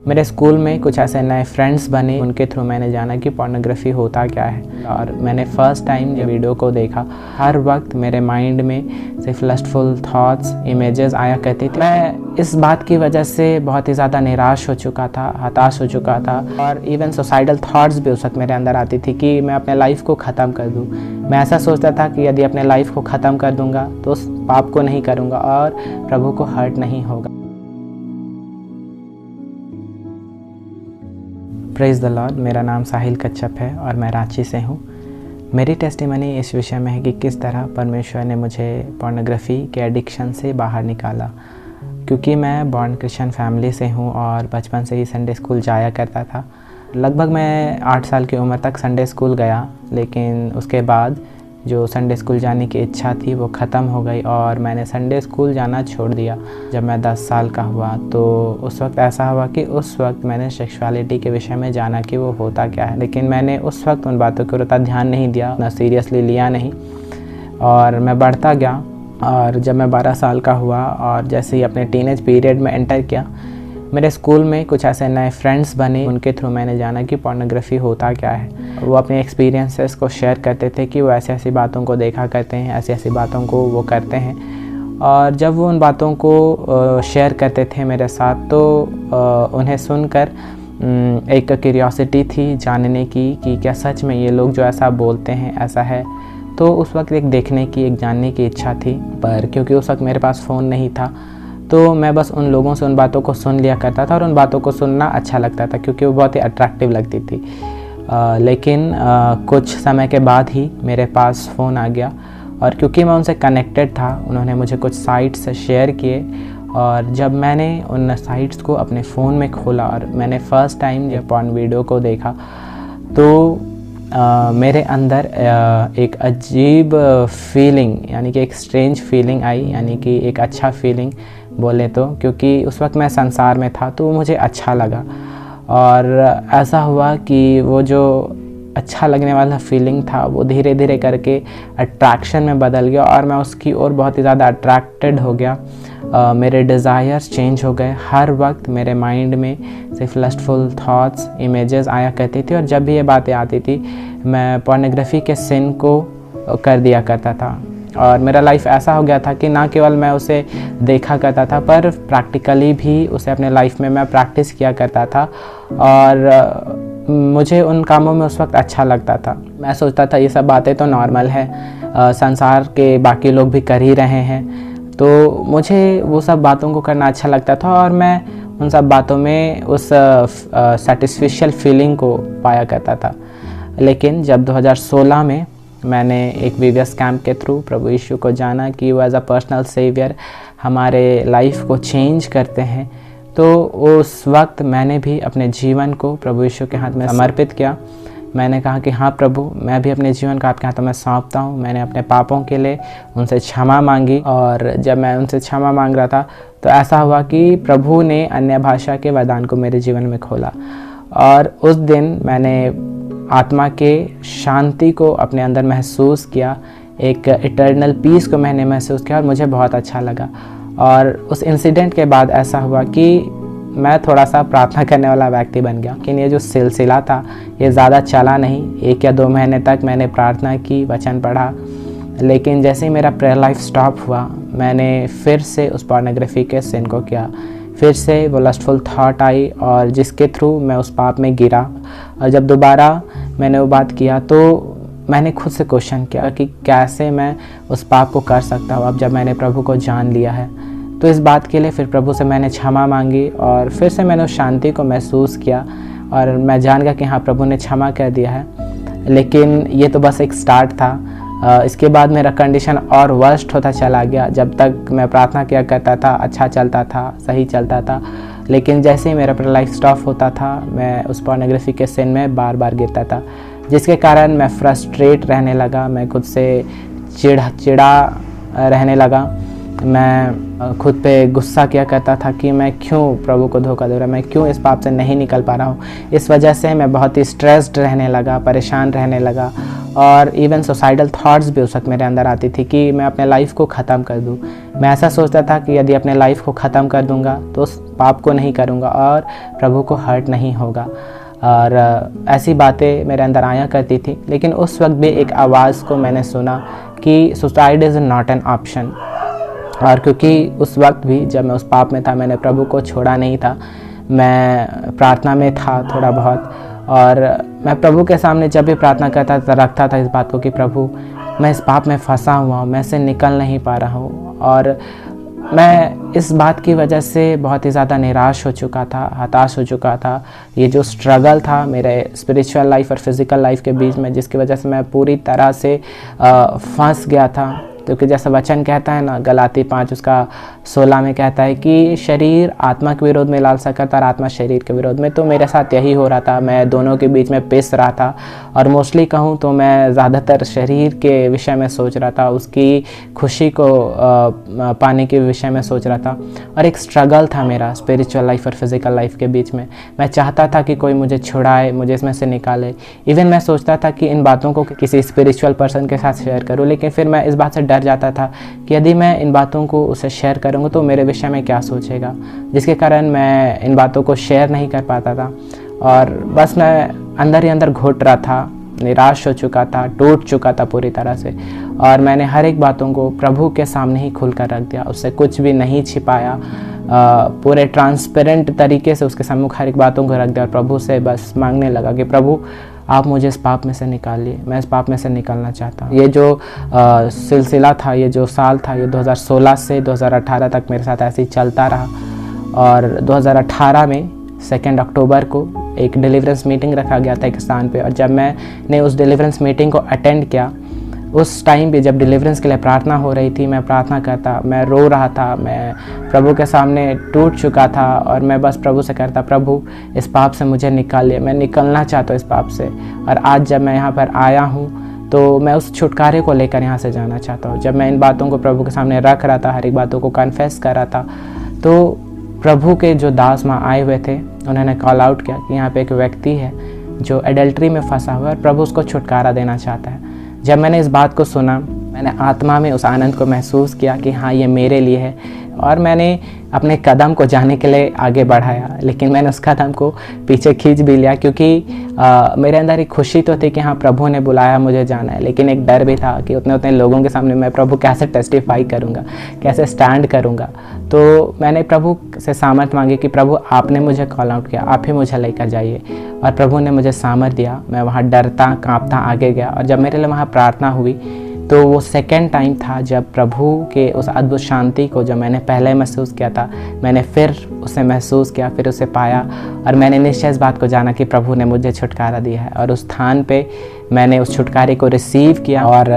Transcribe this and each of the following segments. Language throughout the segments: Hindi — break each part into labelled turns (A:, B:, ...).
A: मेरे स्कूल में कुछ ऐसे नए फ्रेंड्स बने, उनके थ्रू मैंने जाना कि पोर्नोग्राफी होता क्या है। और मैंने फ़र्स्ट टाइम ये वीडियो को देखा, हर वक्त मेरे माइंड में सिर्फ लस्टफुल थॉट्स, इमेजेस आया करती थी। मैं इस बात की वजह से बहुत ही ज़्यादा निराश हो चुका था, हताश हो चुका था, और इवन सुसाइडल थॉट्स भी उस वक्त मेरे अंदर आती थी कि मैं अपने लाइफ को ख़त्म कर दूँ। मैं ऐसा सोचता था कि यदि अपने लाइफ को ख़त्म कर दूँगा तो उस पाप को नहीं करूँगा और प्रभु को हर्ट नहीं होगा। Praise the Lord. मेरा नाम साहिल कच्छप है और मैं रांची से हूँ। मेरी टेस्टिमनी इस विषय में है कि किस तरह परमेश्वर ने मुझे पोर्नोग्राफी के एडिक्शन से बाहर निकाला। क्योंकि मैं बॉर्न क्रिश्चियन फैमिली से हूँ और बचपन से ही संडे स्कूल जाया करता था। लगभग मैं 8 साल की उम्र तक संडे स्कूल गया, लेकिन उसके बाद जो संडे स्कूल जाने की इच्छा थी वो ख़त्म हो गई और मैंने संडे स्कूल जाना छोड़ दिया। जब मैं 10 साल का हुआ तो उस वक्त ऐसा हुआ कि उस वक्त मैंने सेक्सुअलिटी के विषय में जाना कि वो होता क्या है, लेकिन मैंने उस वक्त उन बातों को उतना ध्यान नहीं दिया, उतना सीरियसली लिया नहीं और मैं बढ़ता गया। और जब मैं 12 साल का हुआ और जैसे ही अपने टीनेज पीरियड में एंटर किया, मेरे स्कूल में कुछ ऐसे नए फ्रेंड्स बने, उनके थ्रू मैंने जाना कि पोर्नोग्राफी होता क्या है। वो अपने एक्सपीरियंसेस को शेयर करते थे कि वो ऐसी ऐसी बातों को देखा करते हैं, ऐसी ऐसी बातों को वो करते हैं। और जब वो उन बातों को शेयर करते थे मेरे साथ तो उन्हें सुनकर एक क्यूरियोसिटी थी जानने की कि क्या सच में ये लोग जो ऐसा बोलते हैं ऐसा है। तो उस वक्त एक देखने की, एक जानने की इच्छा थी, पर क्योंकि उस वक्त मेरे पास फ़ोन नहीं था तो मैं बस उन लोगों से उन बातों को सुन लिया करता था और उन बातों को सुनना अच्छा लगता था क्योंकि वो बहुत ही अट्रैक्टिव लगती थी। लेकिन कुछ समय के बाद ही मेरे पास फ़ोन आ गया और क्योंकि मैं उनसे कनेक्टेड था, उन्होंने मुझे कुछ साइट्स शेयर किए और जब मैंने उन साइट्स को अपने फ़ोन में खोला और मैंने फ़र्स्ट टाइम जब पॉर्न वीडियो को देखा तो मेरे अंदर एक अजीब फीलिंग, यानी कि एक स्ट्रेंज फीलिंग आई, यानी कि एक अच्छा फीलिंग बोले तो, क्योंकि उस वक्त मैं संसार में था तो मुझे अच्छा लगा। और ऐसा हुआ कि वो जो अच्छा लगने वाला फीलिंग था वो धीरे धीरे करके अट्रैक्शन में बदल गया और मैं उसकी ओर बहुत ही ज़्यादा अट्रैक्टेड हो गया। मेरे डिज़ायर्स चेंज हो गए। हर वक्त मेरे माइंड में सिर्फ लस्टफुल थॉट्स, इमेजेस आया करती थी और जब भी ये बातें आती थी मैं पोर्नोग्राफी के सिन को कर दिया करता था। और मेरा लाइफ ऐसा हो गया था कि ना केवल मैं उसे देखा करता था पर प्रैक्टिकली भी उसे अपने लाइफ में मैं प्रैक्टिस किया करता था और मुझे उन कामों में उस वक्त अच्छा लगता था। मैं सोचता था ये सब बातें तो नॉर्मल है, संसार के बाकी लोग भी कर ही रहे हैं, तो मुझे वो सब बातों को करना अच्छा लगता था और मैं उन सब बातों में उस सैटिस्फैक्शन फीलिंग को पाया करता था। लेकिन जब 2016 में मैंने एक वीवीएस कैंप के थ्रू प्रभु यीशु को जाना कि वो एज अ पर्सनल सेवियर हमारे लाइफ को चेंज करते हैं, तो उस वक्त मैंने भी अपने जीवन को प्रभु यीशु के हाथ में समर्पित किया। मैंने कहा कि हाँ प्रभु, मैं भी अपने जीवन को आपके हाथों में सौंपता हूँ। मैंने अपने पापों के लिए उनसे क्षमा मांगी और जब मैं उनसे क्षमा मांग रहा था तो ऐसा हुआ कि प्रभु ने अन्य भाषा के वरदान को मेरे जीवन में खोला और उस दिन मैंने आत्मा के शांति को अपने अंदर महसूस किया, एक इटर्नल पीस को मैंने महसूस किया और मुझे बहुत अच्छा लगा। और उस इंसिडेंट के बाद ऐसा हुआ कि मैं थोड़ा सा प्रार्थना करने वाला व्यक्ति बन गया। लेकिन ये जो सिलसिला था ये ज़्यादा चला नहीं, 1 या 2 महीने तक मैंने प्रार्थना की, वचन पढ़ा, लेकिन जैसे ही मेरा प्रेयर लाइफ स्टॉप हुआ मैंने फिर से उस पोर्नोग्राफी के सिन को किया। फिर से वो लस्टफुल थॉट आई और जिसके थ्रू मैं उस पाप में गिरा। और जब दोबारा मैंने वो बात किया तो मैंने खुद से क्वेश्चन किया कि कैसे मैं उस पाप को कर सकता हूँ अब जब मैंने प्रभु को जान लिया है। तो इस बात के लिए फिर प्रभु से मैंने क्षमा मांगी और फिर से मैंने उस शांति को महसूस किया और मैं जान गया कि हाँ प्रभु ने क्षमा कर दिया है। लेकिन ये तो बस एक स्टार्ट था। इसके बाद मेरा कंडीशन और वर्स्ट होता चला गया। जब तक मैं प्रार्थना किया करता था अच्छा चलता था, सही चलता था, लेकिन जैसे ही मेरा लाइफ स्टॉप होता था मैं उस पोर्नोग्राफी के सिन में बार बार गिरता था, जिसके कारण मैं फ्रस्ट्रेट रहने लगा, मैं खुद से चिड़ा रहने लगा। मैं खुद पे गुस्सा किया करता था कि मैं क्यों प्रभु को धोखा दे रहा, मैं क्यों इस पाप से नहीं निकल पा रहा हूँ। इस वजह से मैं बहुत ही स्ट्रेस्ड रहने लगा, परेशान रहने लगा और इवन सुसाइडल थॉट्स भी उस वक्त मेरे अंदर आती थी कि मैं अपने लाइफ को ख़त्म कर दूं। मैं ऐसा सोचता था कि यदि अपने लाइफ को ख़त्म कर दूंगा तो उस पाप को नहीं करूंगा और प्रभु को हर्ट नहीं होगा, और ऐसी बातें मेरे अंदर आया करती थी। लेकिन उस वक्त भी एक आवाज़ को मैंने सुना कि suicide is not an option. और क्योंकि उस वक्त भी जब मैं उस पाप में था, मैंने प्रभु को छोड़ा नहीं था, मैं प्रार्थना में था थोड़ा बहुत, और मैं प्रभु के सामने जब भी प्रार्थना करता था रखता था इस बात को कि प्रभु मैं इस पाप में फंसा हुआ हूँ, मैं इससे निकल नहीं पा रहा हूँ। और मैं इस बात की वजह से बहुत ही ज़्यादा निराश हो चुका था, हताश हो चुका था। ये जो स्ट्रगल था मेरे स्पिरिचुअल लाइफ और फिज़िकल लाइफ के बीच में, जिसकी वजह से मैं पूरी तरह से फंस गया था। क्योंकि जैसा वचन कहता है ना, गलाती 5:16 में कहता है कि शरीर आत्मा के विरोध में लालसा करता और आत्मा शरीर के विरोध में। तो मेरे साथ यही हो रहा था, मैं दोनों के बीच में पिस रहा था। और मोस्टली कहूँ तो मैं ज़्यादातर शरीर के विषय में सोच रहा था, उसकी खुशी को पाने के विषय में सोच रहा था। और एक स्ट्रगल था मेरा स्पिरिचुअल लाइफ और फिज़िकल लाइफ के बीच में। मैं चाहता था कि कोई मुझे छुड़ाए, मुझे इसमें से निकाले। इवन मैं सोचता था कि इन बातों को किसी स्पिरिचुअल पर्सन के साथ शेयर करूँ, लेकिन फिर मैं इस बात से जाता था कि यदि मैं इन बातों को उसे शेयर करूंगा तो मेरे विषय में क्या सोचेगा, जिसके कारण मैं इन बातों को शेयर नहीं कर पाता था। और बस मैं अंदर ही अंदर घुट रहा था, निराश हो चुका था, टूट चुका था पूरी तरह से। और मैंने हर एक बातों को प्रभु के सामने ही खुल कर रख दिया, उससे कुछ भी नहीं छिपाया, पूरे ट्रांसपेरेंट तरीके से उसके सम्मुख हर एक बातों को रख दिया और प्रभु से बस मांगने लगा कि प्रभु आप मुझे इस पाप में से निकालिए, मैं इस पाप में से निकलना चाहता हूँ। ये जो सिलसिला था, ये जो साल था, ये 2016 से 2018 तक मेरे साथ ऐसे ही चलता रहा। और 2018 में 2 अक्टूबर को एक डिलीवरेंस मीटिंग रखा गया था एक स्थान पे, और जब मैंने उस डिलीवरेंस मीटिंग को अटेंड किया, उस टाइम पे जब डिलीवरेंस के लिए प्रार्थना हो रही थी, मैं प्रार्थना करता, मैं रो रहा था, मैं प्रभु के सामने टूट चुका था। और मैं बस प्रभु से कहता, प्रभु इस पाप से मुझे निकालिए, मैं निकलना चाहता हूँ इस पाप से। और आज जब मैं यहाँ पर आया हूँ तो मैं उस छुटकारे को लेकर यहाँ से जाना चाहता हूँ। जब मैं इन बातों को प्रभु के सामने रख रहा था, हर एक बातों को कन्फेस कर रहा था, तो प्रभु के जो दास वहाँ आए हुए थे, उन्होंने कॉल आउट किया कि यहाँ पे एक व्यक्ति है जो एडल्ट्री में फंसा हुआ है और प्रभु उसको छुटकारा देना चाहता है। जब मैंने इस बात को सुना, मैंने आत्मा में उस आनंद को महसूस किया कि हाँ ये मेरे लिए है, और मैंने अपने कदम को जाने के लिए आगे बढ़ाया। लेकिन मैंने उस कदम को पीछे खींच भी लिया, क्योंकि मेरे अंदर एक खुशी तो थी कि हाँ प्रभु ने बुलाया, मुझे जाना है, लेकिन एक डर भी था कि उतने लोगों के सामने मैं प्रभु कैसे टेस्टिफाई करूँगा, कैसे स्टैंड करूँगा। तो मैंने प्रभु से सामर्थ मांगी कि प्रभु आपने मुझे कॉल आउट किया, आप ही मुझे लेकर जाइए। और प्रभु ने मुझे सामर्थ दिया, मैं वहाँ डरता काँपता आगे गया। और जब मेरे लिए वहाँ प्रार्थना हुई तो वो सेकंड टाइम था जब प्रभु के उस अद्भुत शांति को जो मैंने पहले महसूस किया था, मैंने फिर उसे महसूस किया, फिर उसे पाया। और मैंने निश्चय इस बात को जाना कि प्रभु ने मुझे छुटकारा दिया है। और उस स्थान पे मैंने उस छुटकारे को रिसीव किया। और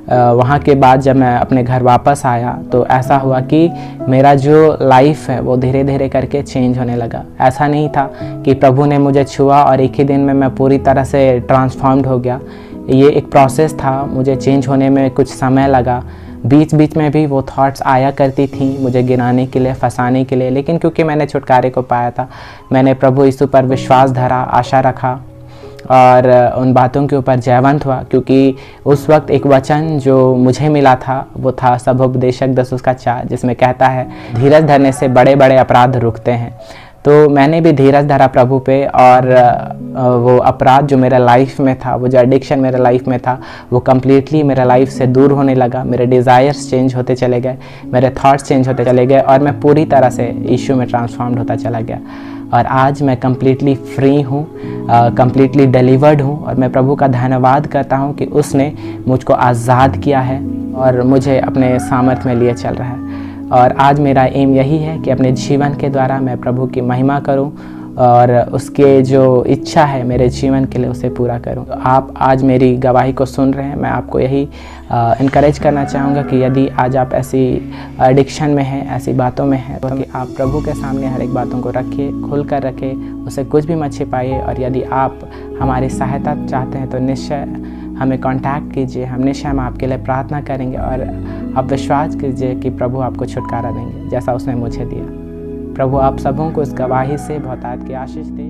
A: वहाँ के बाद जब मैं अपने घर वापस आया तो ऐसा हुआ कि मेरा जो लाइफ है वो धीरे धीरे करके चेंज होने लगा। ऐसा नहीं था कि प्रभु ने मुझे छुआ और एक ही दिन में मैं पूरी तरह से ट्रांसफॉर्म्ड हो गया। ये एक प्रोसेस था, मुझे चेंज होने में कुछ समय लगा। बीच बीच में भी वो थॉट्स आया करती थी मुझे गिराने के लिए, फंसाने के लिए, लेकिन क्योंकि मैंने छुटकारे को पाया था, मैंने प्रभु यीशु पर विश्वास धरा, आशा रखा और उन बातों के ऊपर जयवंत हुआ। क्योंकि उस वक्त एक वचन जो मुझे मिला था वो था सभोपदेशक 10:4, जिसमें कहता है धीरज धरने से बड़े बड़े अपराध रुकते हैं। तो मैंने भी धीरज धरा प्रभु पे, और वो अपराध जो मेरे लाइफ में था, वो जो एडिक्शन मेरे लाइफ में था, वो कम्प्लीटली मेरे लाइफ से दूर होने लगा। मेरे डिज़ायर्स चेंज होते चले गए, मेरे थॉट्स चेंज होते चले गए, और मैं पूरी तरह से यीशु में ट्रांसफॉर्म्ड होता चला गया। और आज मैं कम्प्लीटली फ्री हूँ, कम्प्लीटली डिलीवर्ड हूँ। और मैं प्रभु का धन्यवाद करता हूँ कि उसने मुझको आज़ाद किया है और मुझे अपने सामर्थ्य में लिए चल रहा है। और आज मेरा एम यही है कि अपने जीवन के द्वारा मैं प्रभु की महिमा करूं और उसके जो इच्छा है मेरे जीवन के लिए उसे पूरा करूं। तो आप आज मेरी गवाही को सुन रहे हैं, मैं आपको यही इनकरेज करना चाहूँगा कि यदि आज आप ऐसी एडिक्शन में हैं, ऐसी बातों में हैं, तो कि आप प्रभु के सामने हर एक बातों को रखिए, खुल कर रखें, उसे कुछ भी मत छिपाइए। और यदि आप हमारी सहायता चाहते हैं तो निश्चय हमें कांटेक्ट कीजिए, हम निश्चय हम आपके लिए प्रार्थना करेंगे और आप विश्वास कीजिए कि प्रभु आपको छुटकारा देंगे जैसा उसने मुझे दिया। प्रभु आप सबों को इस गवाही से बहुतायत की आशीष दे।